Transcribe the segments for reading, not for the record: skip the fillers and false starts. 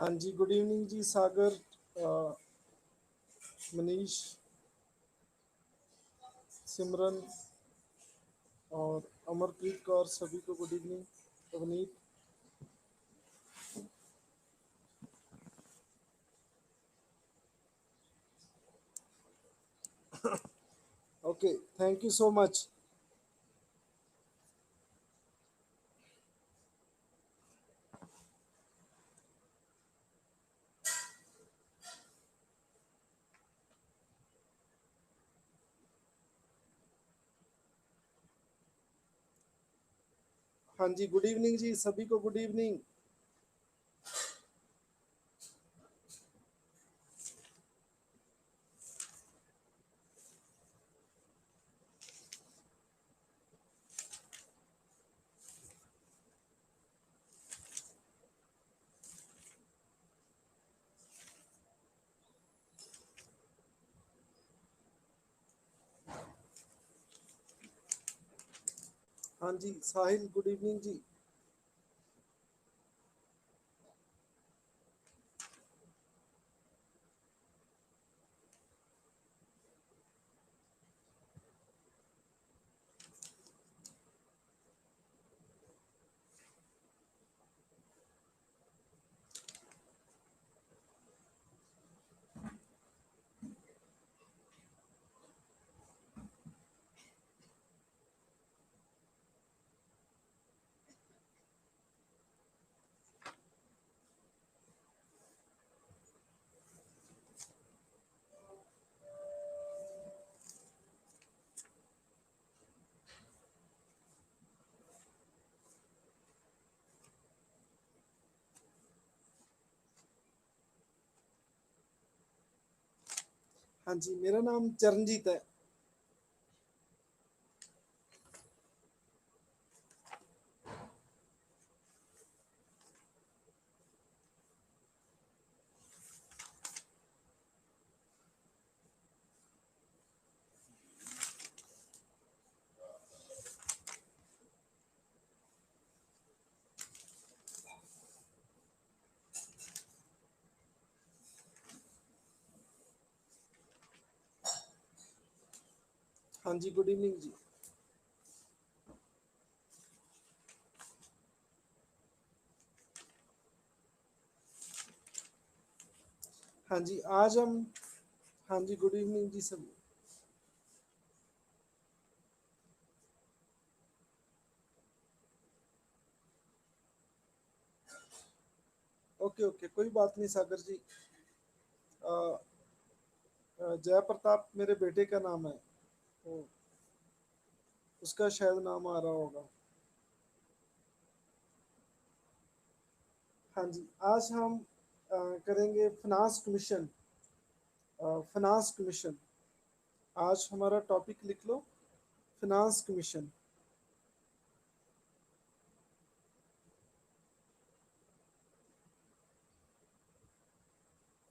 हाँ जी, good evening जी सागर, मनीष, सिमरन और अमरप्रीत कौर, सभी को good evening. Avneet, okay, thank you so much. हाँ जी, गुड इवनिंग जी, सभी को गुड इवनिंग। हाँ जी, साहिल, गुड इवनिंग जी। हाँ जी, मेरा नाम चरणजीत है। हाँ जी, गुड इवनिंग जी। हाँ जी, आज हम, हाँ जी, गुड इवनिंग जी सभी। ओके ओके, कोई बात नहीं सागर जी। अ, जय प्रताप मेरे बेटे का नाम है, तो उसका शायद नाम आ रहा होगा। हाँ जी, आज हम करेंगे फिनांस कमीशन। फिनांस कमीशन, आज हमारा टॉपिक लिख लो, फिनांस कमीशन।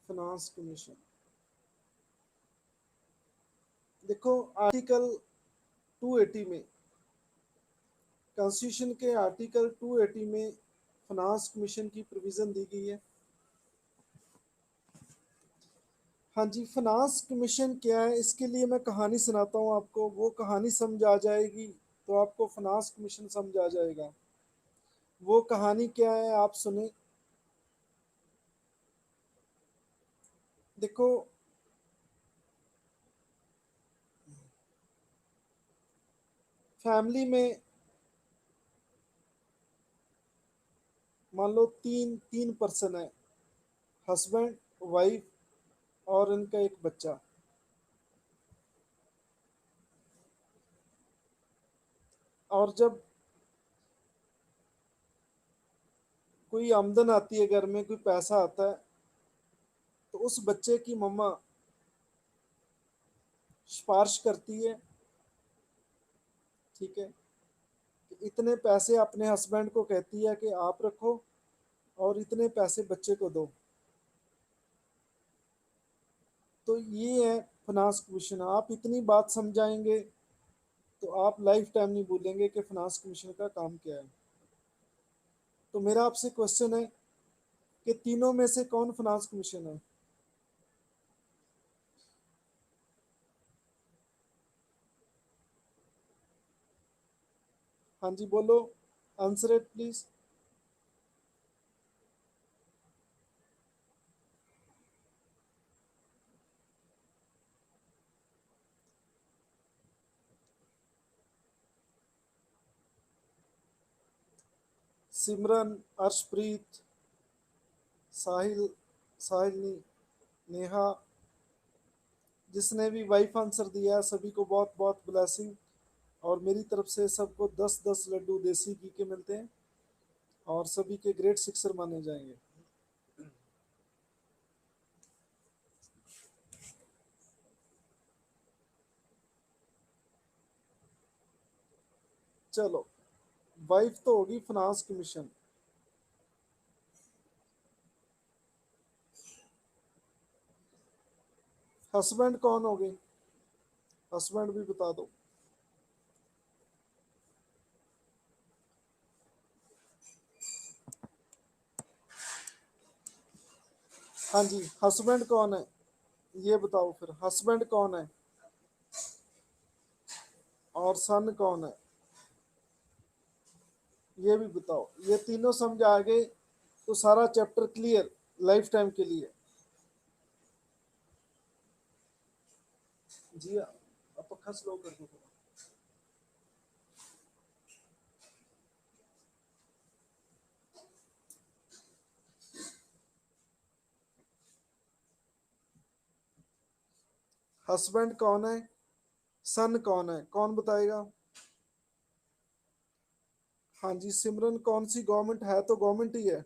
फिनांस कमीशन, देखो आर्टिकल 280 में, कॉन्स्टिट्यूशन के आर्टिकल 280 में फिनांस कमीशन की प्रोविजन दी गई है। हाँ जी, फिनांस कमीशन क्या है, इसके लिए मैं कहानी सुनाता हूँ आपको, वो कहानी समझ आ जाएगी तो आपको फिनांस कमीशन समझ आ जाएगा। वो कहानी क्या है, आप सुने। देखो, फैमिली में मान लो तीन तीन पर्सन है, हस्बैंड, वाइफ और इनका एक बच्चा। और जब कोई आमदन आती है, घर में कोई पैसा आता है, तो उस बच्चे की मम्मा सिफारिश करती है, ठीक है, कि इतने पैसे अपने हस्बैंड को कहती है कि आप रखो और इतने पैसे बच्चे को दो। तो ये है फिनांस कमीशन। आप इतनी बात समझाएंगे तो आप लाइफ टाइम नहीं भूलेंगे कि फिनांस कमीशन का काम क्या है। तो मेरा आपसे क्वेश्चन है, कि तीनों में से कौन फाइनेंस कमीशन है? हाँ जी बोलो, आंसर इट प्लीज। सिमरन, अर्शप्रीत, साहिल, साहिल नहीं, नेहा, जिसने भी वाइफ आंसर दिया है सभी को बहुत बहुत ब्लेसिंग। और मेरी तरफ से सबको 10-10 लड्डू देसी घी के मिलते हैं और सभी के ग्रेट सिक्सर माने जाएंगे। चलो, वाइफ तो होगी फाइनेंस कमीशन। हस्बैंड कौन हो गए? हस्बैंड भी बता दो। हाँ जी, हस्बैंड कौन है ये बताओ फिर, हस्बैंड कौन है और सन कौन है ये भी बताओ। ये तीनों समझ आ गए तो सारा चैप्टर क्लियर लाइफ टाइम के लिए। जी हाँ, अब पक्का स्लो कर दो थोड़ा। हस्बैंड कौन है, सन कौन है, कौन बताएगा? हाँ जी सिमरन, कौन सी गवर्नमेंट है? तो गवर्नमेंट ही है।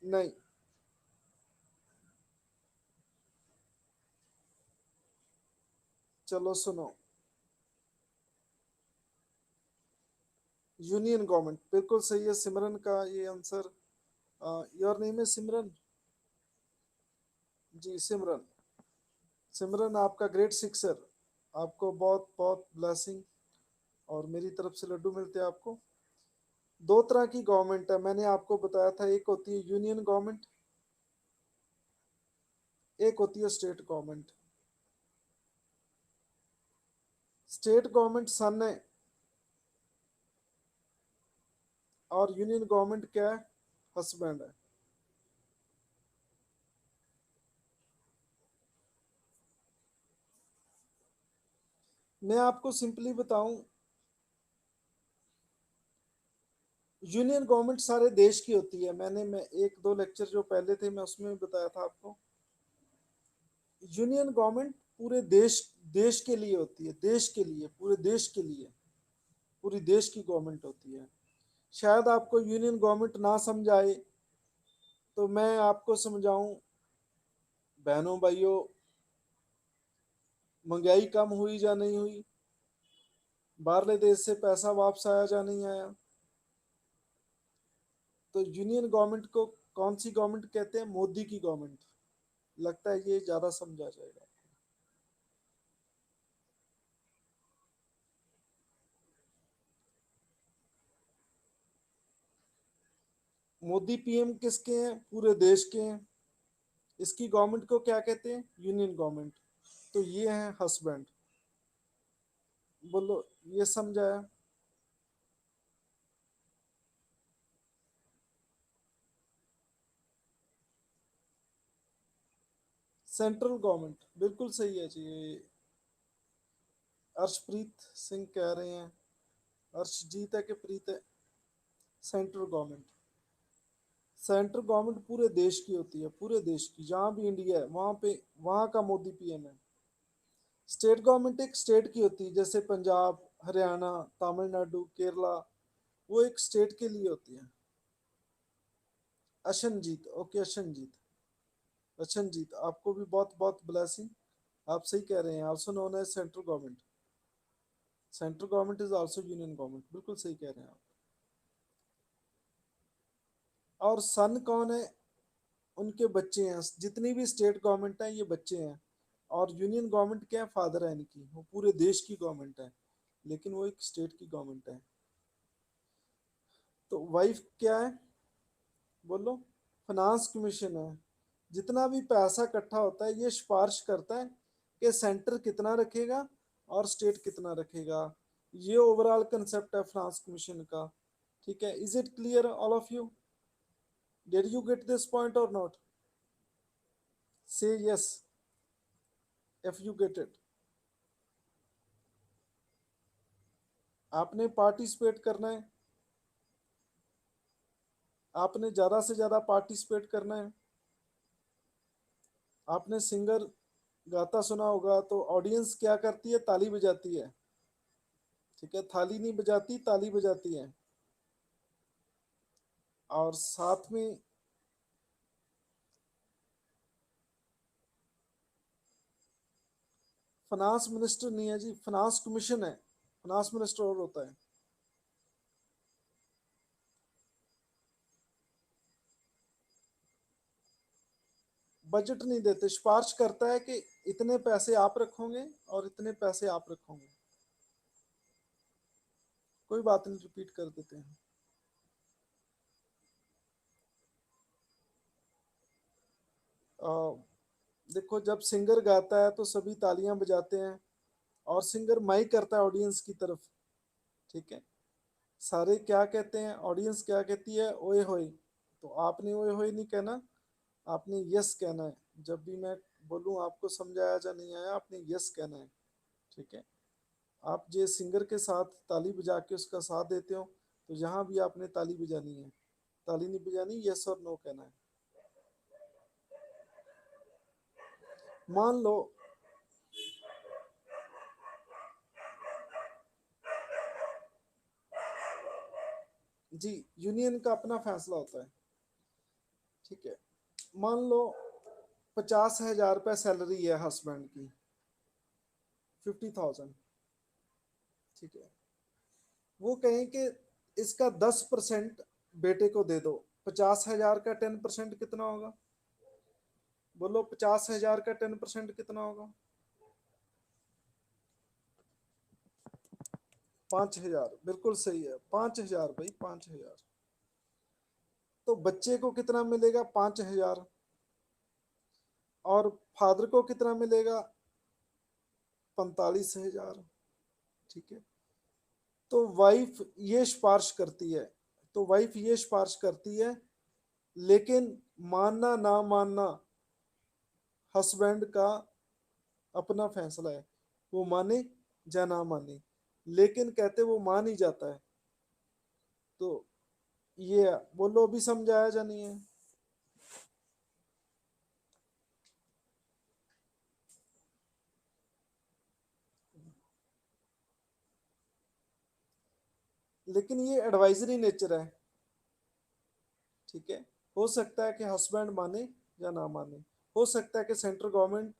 नहीं, चलो सुनो, यूनियन गवर्नमेंट बिल्कुल सही है सिमरन का ये आंसर। योर नेम है सिमरन? जी सिमरन, सिमरन आपका ग्रेट सिक्सर, आपको बहुत बहुत ब्लेसिंग और मेरी तरफ से लड्डू मिलते हैं आपको। दो तरह की गवर्नमेंट है, मैंने आपको बताया था, एक होती है यूनियन गवर्नमेंट, एक होती है स्टेट गवर्नमेंट। स्टेट गवर्नमेंट सन है और यूनियन गवर्नमेंट क्या है? हस्बैंड है। मैं आपको सिंपली बताऊं, यूनियन गवर्नमेंट सारे देश की होती है। मैं एक दो लेक्चर जो पहले थे मैं उसमें भी बताया था आपको। यूनियन गवर्नमेंट पूरे देश, देश के लिए होती है, देश के लिए, पूरे देश के लिए, पूरी देश की गवर्नमेंट होती है। शायद आपको यूनियन गवर्नमेंट ना समझ आए तो मैं आपको समझाऊं, बहनों भाइयों, महंगाई कम हुई या नहीं हुई, बाहरले देश से पैसा वापस आया या नहीं आया, तो यूनियन गवर्नमेंट को कौन सी गवर्नमेंट कहते हैं? मोदी की गवर्नमेंट। लगता है ये ज्यादा समझा जाएगा। मोदी पीएम किसके हैं? पूरे देश के हैं। इसकी गवर्नमेंट को क्या कहते हैं? Union government. तो ये है हस्बैंड। बोलो, ये समझाया? सेंट्रल गवर्नमेंट बिल्कुल सही है जी। अर्शप्रीत सिंह कह रहे हैं, अर्शजीत है कि प्रीत है? सेंट्रल गवर्नमेंट, सेंट्रल गवर्नमेंट पूरे देश की होती है, पूरे देश की, जहाँ भी इंडिया है वहाँ पे, वहाँ का मोदी पीएम है। स्टेट गवर्नमेंट एक स्टेट की होती है, जैसे पंजाब, हरियाणा, तमिलनाडु, केरला, वो एक स्टेट के लिए होती है। अशनजीत, ओके अशनजीत, अशनजीत आपको भी बहुत बहुत ब्लेसिंग। आप सही कह रहे हैं, also known as central government. Central government is also union government, बिल्कुल सही कह रहे हैं आप। और सन कौन है? उनके बच्चे हैं, जितनी भी स्टेट गवर्नमेंट है ये बच्चे हैं। और यूनियन गवर्नमेंट क्या है? फादर है इनकी, वो पूरे देश की गवर्नमेंट है, लेकिन वो एक स्टेट की गवर्नमेंट है। तो वाइफ क्या है? बोलो। फाइनेंस कमीशन है, जितना भी पैसा इकट्ठा होता है ये सिफारिश करता है कि सेंटर कितना रखेगा और स्टेट कितना रखेगा। ये ओवरऑल कंसेप्ट है फाइनेंस कमीशन का। ठीक है, is it clear all of you? Did you get this point और नॉट? से yes if you get it. आपने पार्टिसिपेट करना है, आपने ज़्यादा से ज़्यादा पार्टिसिपेट करना है। आपने सिंगर गाता सुना होगा तो ऑडियंस क्या करती है? ताली बजाती है। ठीक है, थाली नहीं बजाती, ताली बजाती है। और साथ में फाइनेंस मिनिस्टर नहीं है जी, फाइनेंस कमीशन है। फाइनेंस मिनिस्टर और होता है। बजट नहीं देते, सिफारिश करता है कि इतने पैसे आप रखोगे और इतने पैसे आप रखोगे। कोई बात नहीं, रिपीट कर देते हैं। देखो, जब सिंगर गाता है तो सभी तालियां बजाते हैं और सिंगर माइक करता है ऑडियंस की तरफ। ठीक है, सारे क्या कहते हैं? ऑडियंस क्या कहती है? ओए होए। तो आपने ओए होए नहीं कहना, आपने यस कहना है। जब भी मैं बोलूं आपको समझ आया या नहीं आया, आपने यस कहना है। ठीक है, आप जे सिंगर के साथ ताली बजा के उसका साथ देते हो तो यहाँ भी आपने ताली बजानी है। ताली नहीं बजानी, यस और नो कहना है। मान लो जी, यूनियन का अपना फैसला होता है। ठीक है, मान लो 50,000 रुपये सैलरी है हस्बैंड की, 50,000। ठीक है, वो कहें कि इसका 10% बेटे को दे दो। 50,000 का 10% कितना होगा? बोलो, 50,000 का 10% कितना होगा? 5,000। बिल्कुल सही है, 5,000 भाई, 5,000। तो बच्चे को कितना मिलेगा? 5,000। और फादर को कितना मिलेगा? 45,000। ठीक है, तो वाइफ ये सिफारिश करती है, तो वाइफ ये सिफारिश करती है, लेकिन मानना ना मानना हस्बैंड का अपना फैसला है। वो माने या ना माने, लेकिन कहते वो मान ही जाता है। तो ये बोलो, अभी समझाया या नहीं है? लेकिन ये एडवाइजरी नेचर है। ठीक है, हो सकता है कि हस्बैंड माने या ना माने, हो सकता है कि सेंट्रल गवर्नमेंट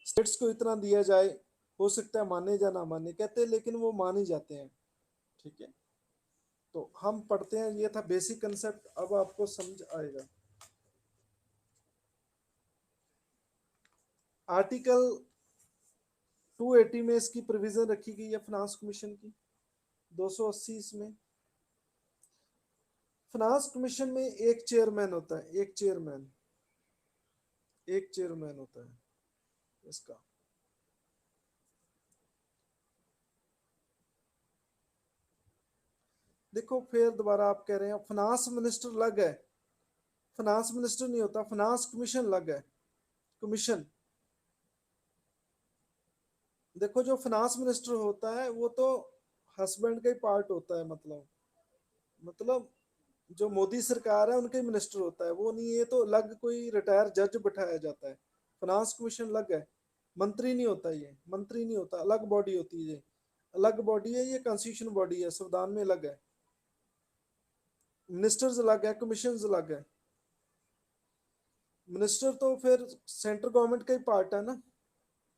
स्टेट्स को इतना दिया जाए, हो सकता है माने या ना माने, कहते हैं लेकिन वो मान ही जाते हैं। ठीक है, तो हम पढ़ते हैं, ये था बेसिक कंसेप्ट, अब आपको समझ आएगा। आर्टिकल 280 में इसकी प्रोविजन रखी गई है फाइनेंस कमीशन की। 280 इसमें फाइनेंस कमीशन में एक चेयरमैन होता है, एक चेयरमैन, एक चेयरमैन होता है इसका। देखो, फिर दोबारा आप कह रहे हैं फाइनेंस मिनिस्टर अलग है। फाइनेंस मिनिस्टर नहीं होता, फाइनेंस कमीशन अलग है। कमीशन, देखो जो फाइनेंस मिनिस्टर होता है वो तो हस्बैंड का ही पार्ट होता है। मतलब जो मोदी सरकार है उनके मिनिस्टर होता है वो, नहीं ये तो अलग कोई रिटायर जज बैठाया जाता है। फाइनेंस कमीशन अलग है, मंत्री नहीं होता, ये मंत्री नहीं होता, अलग बॉडी होती है ये, अलग बॉडी है ये, कॉन्स्टिट्यूशन बॉडी है, संविधान में अलग है। मिनिस्टर्स अलग है, कमीशन अलग है। मिनिस्टर तो फिर सेंट्रल गवर्नमेंट का ही पार्ट है ना,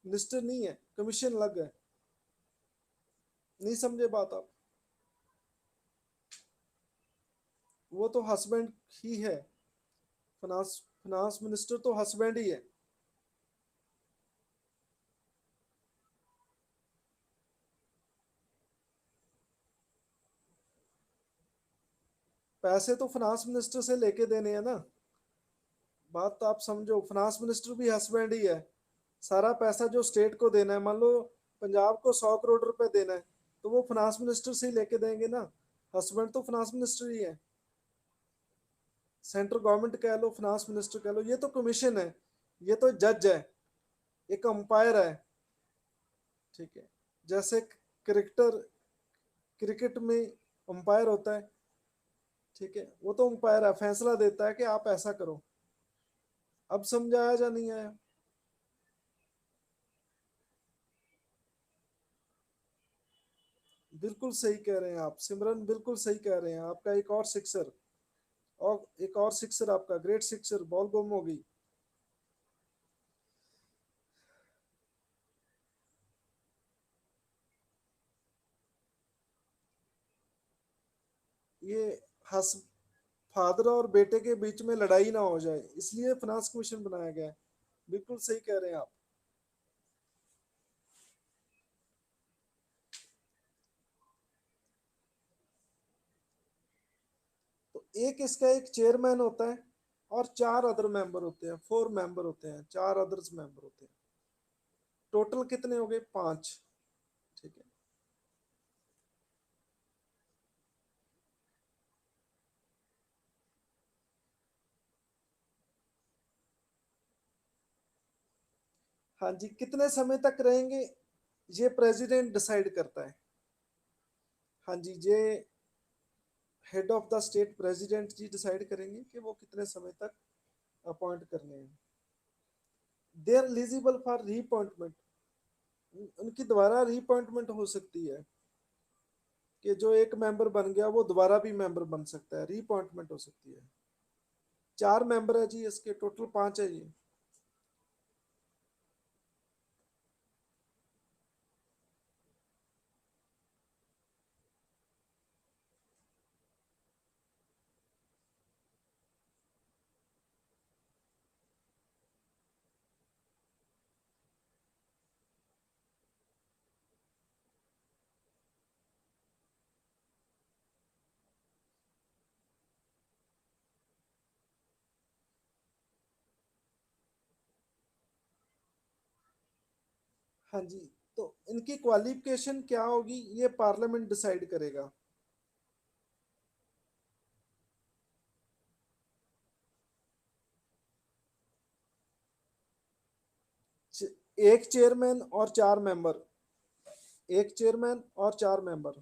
मिनिस्टर नहीं है, कमीशन अलग है। नहीं समझे बात आप? वो तो हस्बैंड ही है। फाइनेंस फाइनेंस मिनिस्टर तो हस्बैंड ही है। पैसे तो फाइनेंस मिनिस्टर से लेके देने हैं ना, बात तो आप समझो, फाइनेंस मिनिस्टर भी हस्बैंड ही है। सारा पैसा जो स्टेट को देना है, मान लो पंजाब को 100 करोड़ रुपए देना है, तो वो फाइनेंस मिनिस्टर से ही लेके देंगे ना। हस्बैंड तो फाइनेंस मिनिस्टर ही है। सेंट्रल गवर्नमेंट कह लो, फाइनेंस मिनिस्टर कह लो, ये तो कमीशन है, ये तो जज है, एक अंपायर है। ठीक है, जैसे क्रिकेटर, क्रिकेट में अंपायर होता है, ठीक है, वो तो अंपायर है, फैसला देता है कि आप ऐसा करो। अब समझाया या नहीं आया? बिल्कुल सही कह रहे हैं आप सिमरन, बिल्कुल सही कह रहे हैं। आपका एक और सिक्सर, और एक और सिक्सर, आपका ग्रेट सिक्सर, बॉल गुम हो गई। ये हस फादर और बेटे के बीच में लड़ाई ना हो जाए, इसलिए फाइनेंस कमीशन बनाया गया है। बिल्कुल सही कह रहे हैं आप। तो एक इसका एक चेयरमैन होता है, और 4 अदर मेंबर होते हैं, 4 मेंबर होते हैं, 4 अदर्स मेंबर होते हैं। टोटल कितने हो गए? 5। ठीक है। हाँ जी, कितने समय तक रहेंगे ये प्रेसिडेंट डिसाइड करता है। हाँ जी, ये head of the state president ji decide करेंगे कि वो कितने समय तक अपॉइंट करने हैं। They are eligible for reappointment, उनकी दोबारा रीअपॉइंटमेंट हो सकती है, कि जो एक मेंबर बन गया वो दोबारा भी मेंबर बन सकता है, रीअपॉइंटमेंट हो सकती है। 4 मेंबर है जी, इसके टोटल 5 है जी। हाँ जी, तो इनकी क्वालिफिकेशन क्या होगी ये पार्लियामेंट डिसाइड करेगा। एक चेयरमैन और 4 मेंबर, एक चेयरमैन और 4 मेंबर।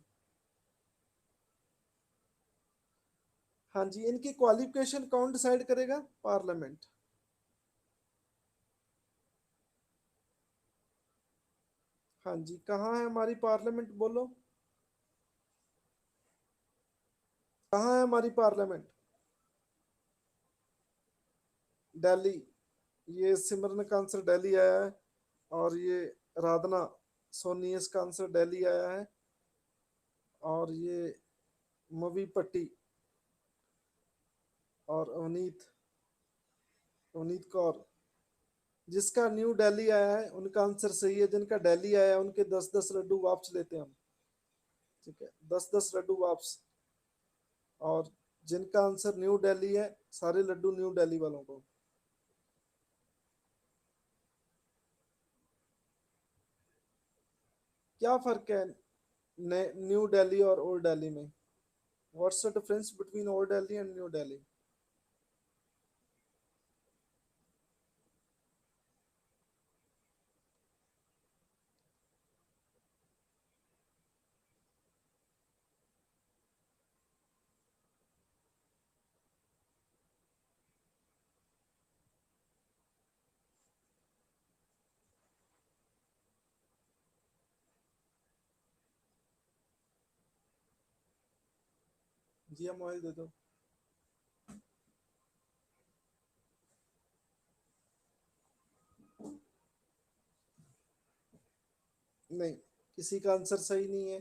हाँ जी, इनकी क्वालिफिकेशन कौन डिसाइड करेगा? पार्लियामेंट। हाँ जी, कहाँ है हमारी पार्लियामेंट बोलो? कहाँ है हमारी पार्लियामेंट? दिल्ली। ये सिमरन का आंसर दिल्ली आया है, और ये राधना सोनी, इसका आंसर दिल्ली आया है। और ये मवी पट्टी और अवनीत, अवनीत कौर, जिसका न्यू दिल्ली आया है उनका आंसर सही है। जिनका दिल्ली आया है उनके 10-10 लड्डू वापस लेते हैं हम। ठीक है, 10-10 लड्डू वापस। और जिनका आंसर न्यू दिल्ली है, सारे लड्डू न्यू दिल्ली वालों को। क्या फर्क है न्यू दिल्ली और ओल्ड दिल्ली में? What's the difference between Old Delhi and New Delhi? जी, हम ऑयल दे दो। नहीं, किसी का आंसर सही नहीं है।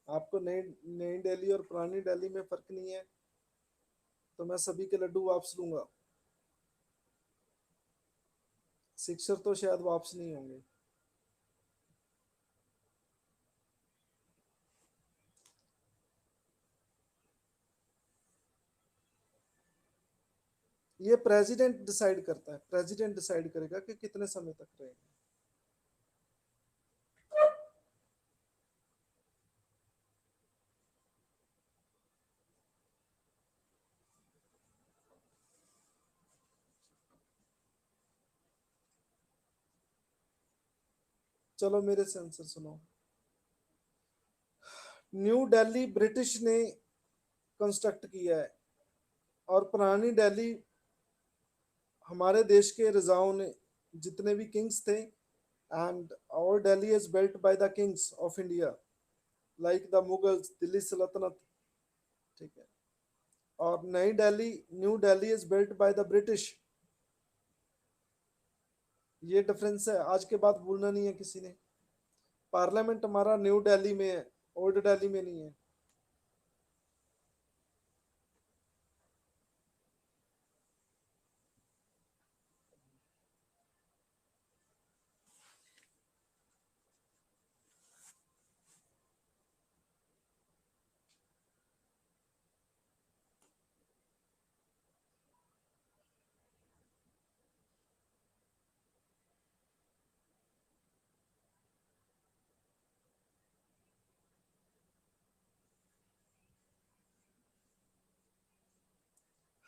आपको नई नई दिल्ली और पुरानी दिल्ली में फर्क नहीं है, तो मैं सभी के लड्डू वापस लूंगा। सिक्सर तो शायद वापस नहीं होंगे। ये प्रेसिडेंट डिसाइड करता है, प्रेसिडेंट डिसाइड करेगा कि कितने समय तक रहेगा। चलो मेरे से आंसर सुनो। न्यू दिल्ली ब्रिटिश ने कंस्ट्रक्ट किया है, और पुरानी दिल्ली हमारे देश के रजाओं ने, जितने भी किंग्स थे, and our Delhi is built by the kings of India, like the Mughals, Delhi Sultanate. ठीक है। और नई Delhi, new Delhi is built by the British. ये डिफरेंस है, आज के बाद भूलना नहीं है किसी ने। पार्लियामेंट हमारा न्यू दिल्ली में है, ओल्ड दिल्ली में नहीं है।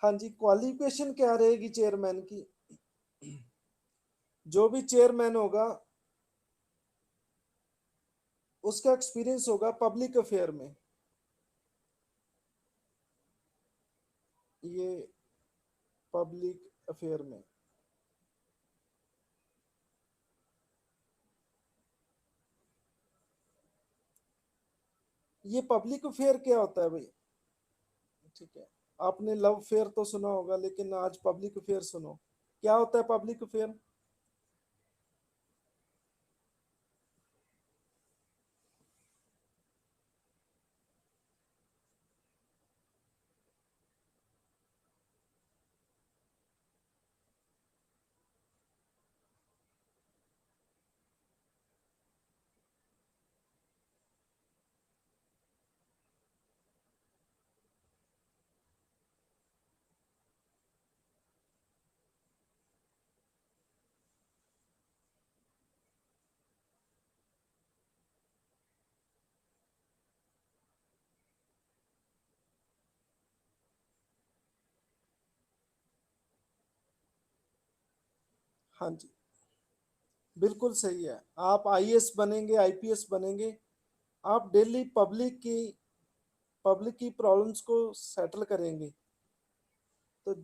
हाँ जी, क्वालिफिकेशन क्या रहेगी चेयरमैन की? जो भी चेयरमैन होगा उसका एक्सपीरियंस होगा पब्लिक अफेयर में। ये पब्लिक अफेयर में। ये पब्लिक अफेयर क्या होता है भाई? ठीक है, आपने लव फेयर तो सुना होगा, लेकिन आज पब्लिक अफेयर सुनो। क्या होता है पब्लिक अफेयर? हाँ जी, बिल्कुल सही है। आप आईएएस बनेंगे, आईपीएस बनेंगे, आप डेली पब्लिक की प्रॉब्लम्स को सेटल करेंगे। तो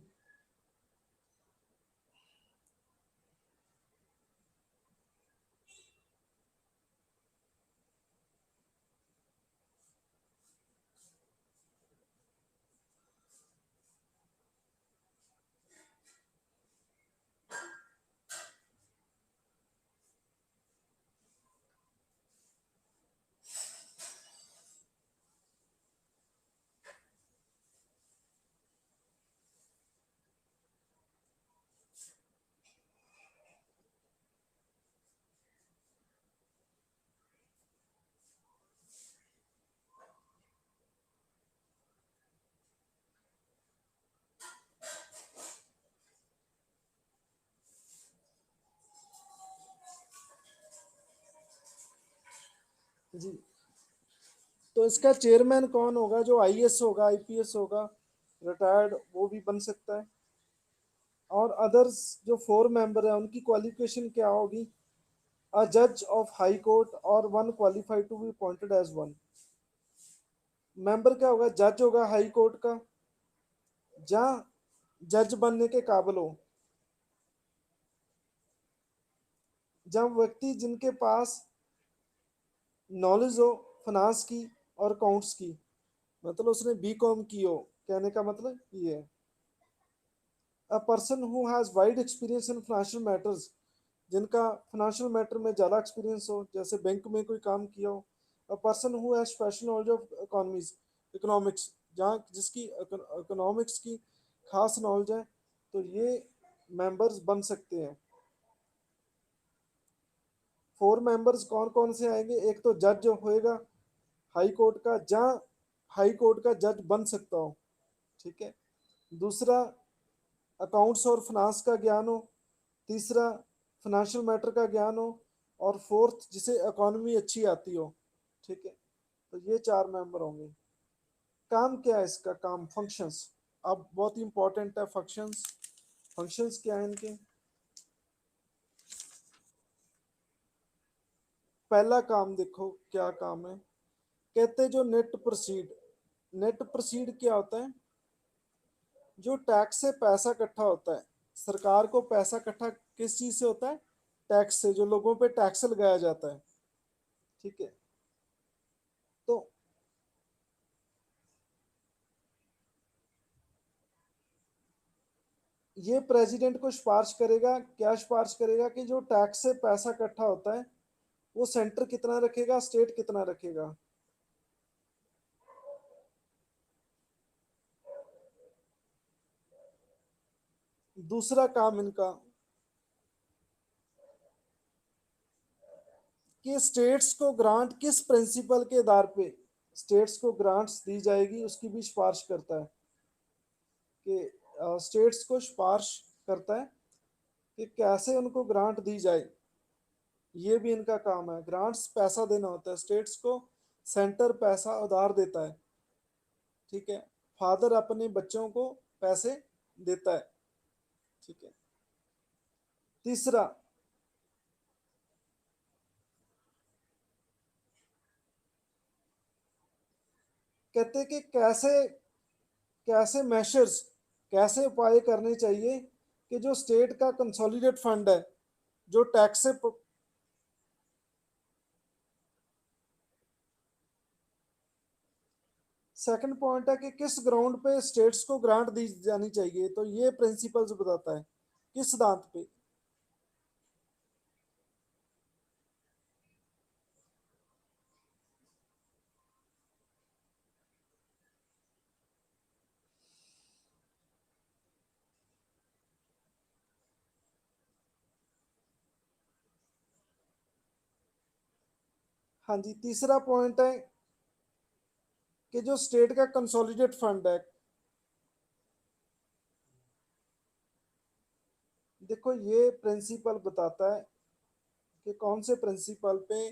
जी, तो इसका चेयरमैन कौन होगा? जो आईएएस होगा, आईपीएस होगा, रिटायर्ड, वो भी बन सकता है। और अदर्स जो फोर मेंबर है उनकी क्वालिफिकेशन क्या होगी? अ जज ऑफ हाई कोर्ट और one qualified to be appointed as one. Member क्या होगा? जज होगा हाई कोर्ट का, जहाँ जज बनने के काबिल हो, जब व्यक्ति जिनके पास नॉलेज हो फाइनेंस की और अकाउंट्स की, मतलब उसने बीकॉम की हो, कहने का मतलब ये है। A person who has wide experience in financial matters, जिनका फाइनेंशियल मैटर में ज़्यादा एक्सपीरियंस हो, जैसे बैंक में कोई काम किया हो। A person who has special knowledge of economies, economics, जहाँ जिसकी इकोनॉमिक्स की खास नॉलेज है, तो ये मेंबर्स बन सकते हैं। फोर मेंबर्स कौन कौन से आएंगे? एक तो जज होएगा हाई कोर्ट का, जहाँ हाई कोर्ट का जज बन सकता हो। ठीक है। दूसरा, अकाउंट्स और फिनांस का ज्ञान हो, तीसरा फाइनेंशियल मैटर का ज्ञान हो, और फोर्थ जिसे इकोनॉमी अच्छी आती हो। ठीक है, तो ये 4 मेंबर होंगे। काम क्या है इसका, काम फंक्शंस। अब बहुत ही इंपॉर्टेंट है फंक्शंस। फंक्शंस क्या है इनके? पहला काम देखो क्या काम है, कहते हैं जो नेट प्रोसीड। नेट प्रोसीड क्या होता है? जो टैक्स से पैसा इकट्ठा होता है, सरकार को पैसा इकट्ठा किस चीज से होता है? टैक्स से, जो लोगों पे टैक्स लगाया जाता है। ठीक है, तो ये प्रेसिडेंट को सिफारिश करेगा, क्या सिफारिश करेगा कि जो टैक्स से पैसा इकट्ठा होता है वो सेंटर कितना रखेगा, स्टेट कितना रखेगा। दूसरा काम इनका कि स्टेट्स को ग्रांट किस प्रिंसिपल के आधार पे स्टेट्स को ग्रांट्स दी जाएगी, उसकी भी सिफारिश करता है। कि स्टेट्स को सिफारिश करता है कि कैसे उनको ग्रांट दी जाए। ये भी इनका काम है, ग्रांट्स पैसा देना होता है स्टेट्स को, सेंटर पैसा उधार देता है। ठीक है, फादर अपने बच्चों को पैसे देता है। ठीक है, तीसरा कहते हैं कि कैसे कैसे मेशर्स, कैसे उपाय करने चाहिए कि जो स्टेट का कंसोलिडेट फंड है, जो टैक्स से सेकंड पॉइंट है कि किस ग्राउंड पे स्टेट्स को ग्रांट दी जानी चाहिए, तो ये प्रिंसिपल्स बताता है किस सिद्धांत पे। हाँ जी, तीसरा पॉइंट है कि जो स्टेट का कंसोलिडेट फंड है, देखो ये प्रिंसिपल बताता है कि कौन से प्रिंसिपल पे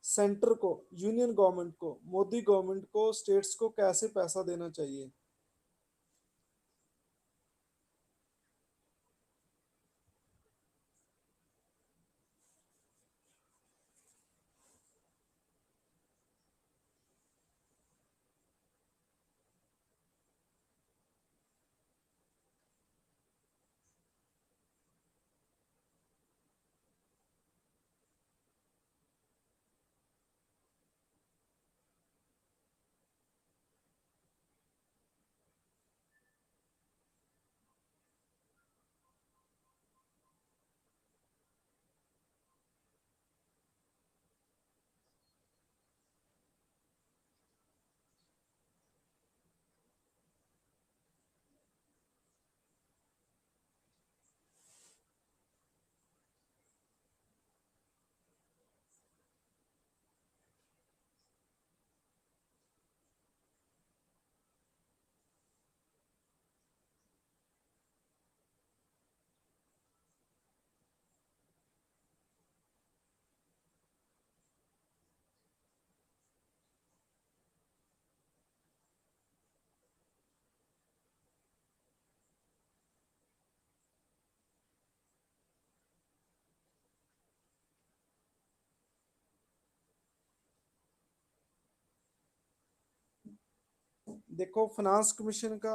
सेंटर को, यूनियन गवर्नमेंट को, मोदी गवर्नमेंट को स्टेट्स को कैसे पैसा देना चाहिए। देखो फाइनेंस कमीशन का,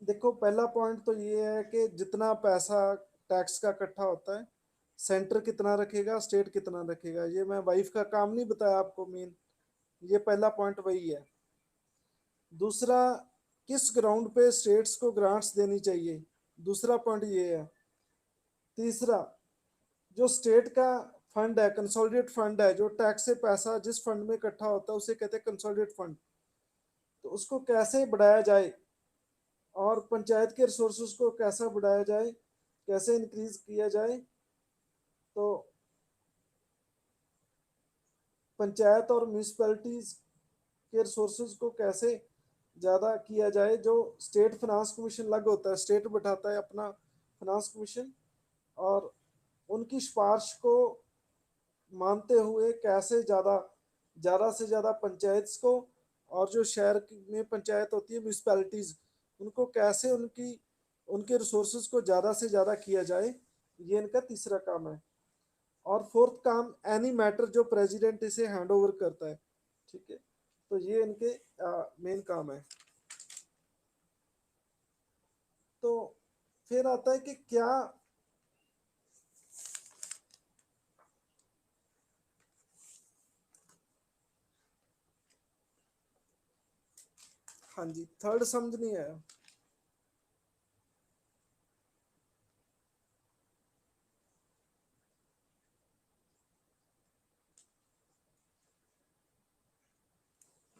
देखो पहला पॉइंट तो ये है कि जितना पैसा टैक्स का इकट्ठा होता है, सेंटर कितना रखेगा, स्टेट कितना रखेगा। ये मैं वाइफ का काम नहीं बताया आपको मेन, ये पहला पॉइंट वही है। दूसरा, किस ग्राउंड पे स्टेट्स को ग्रांट्स देनी चाहिए, दूसरा पॉइंट ये है। तीसरा, जो स्टेट का फंड है, कंसोलिडेट फंड है, जो टैक्स से पैसा जिस फंड में इकट्ठा होता है उसे कहते हैं कंसोलिडेट फंड। तो उसको कैसे बढ़ाया जाए, और पंचायत के रिसोर्सेज को कैसा बढ़ाया जाए, कैसे इंक्रीज किया जाए। तो पंचायत और म्यूनिसपैलिटीज के रिसोर्सेज को कैसे ज़्यादा किया जाए। जो स्टेट फाइनेंस कमीशन अलग होता है, स्टेट बैठाता है अपना फाइनेंस कमीशन, और उनकी सिफारिश को मानते हुए कैसे ज़्यादा ज़्यादा से ज़्यादा पंचायत को, और जो शहर में पंचायत होती है म्यूनिसपैलिटीज़, उनको कैसे उनके रिसोर्सेज को ज़्यादा से ज़्यादा किया जाए, ये इनका तीसरा काम है। और फोर्थ काम, एनी मैटर जो प्रेसिडेंट इसे हैंड ओवर करता है। ठीक है, तो ये इनके मेन काम है। तो फिर आता है कि क्या, हाँ जी, थर्ड समझ नहीं आया।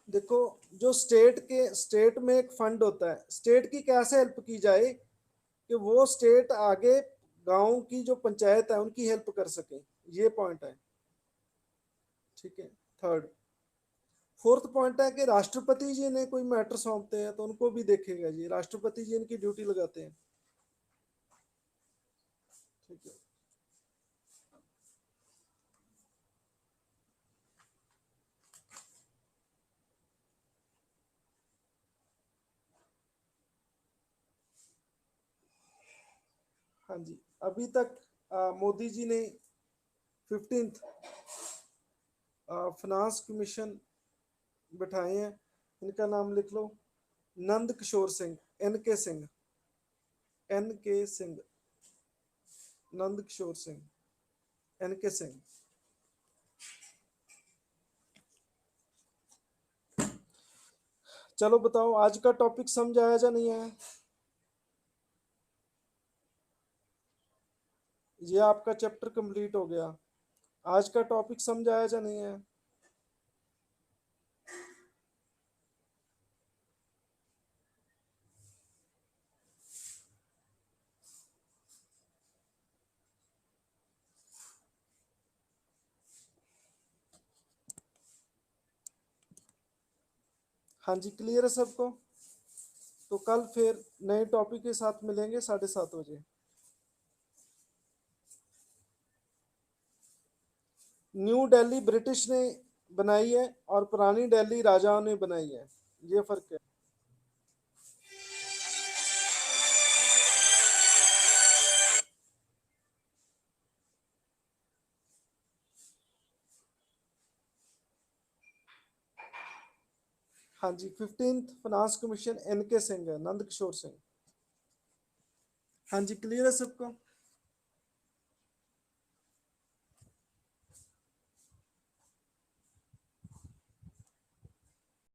देखो, जो स्टेट में एक फंड होता है, स्टेट की कैसे हेल्प की जाए कि वो स्टेट आगे गांव की जो पंचायत है उनकी हेल्प कर सके, ये पॉइंट है। ठीक है, थर्ड। फोर्थ पॉइंट है कि राष्ट्रपति जी ने कोई मैटर सौंपते हैं तो उनको भी देखेगा जी, राष्ट्रपति जी इनकी ड्यूटी लगाते हैं। ठीक है, हाँ जी। अभी तक मोदी जी ने 15th फाइनेंस कमीशन बिठाए हैं। इनका नाम लिख लो, नंद किशोर सिंह, एन के सिंह, एन के सिंह, नंद किशोर सिंह, एन के सिंह। चलो बताओ, आज का टॉपिक समझ आया या नहीं आया? ये आपका चैप्टर कंप्लीट हो गया। आज का टॉपिक समझ आया या नहीं आया? हाँ जी, क्लियर है सबको? तो कल फिर नए टॉपिक के साथ मिलेंगे 7:30 बजे। न्यू दिल्ली ब्रिटिश ने बनाई है और पुरानी दिल्ली राजाओं ने बनाई है, ये फर्क है। हाँ जी, 15th फाइनेंस कमीशन एन के सिंह है, नंद किशोर सिंह। हाँ जी, क्लियर है सबको?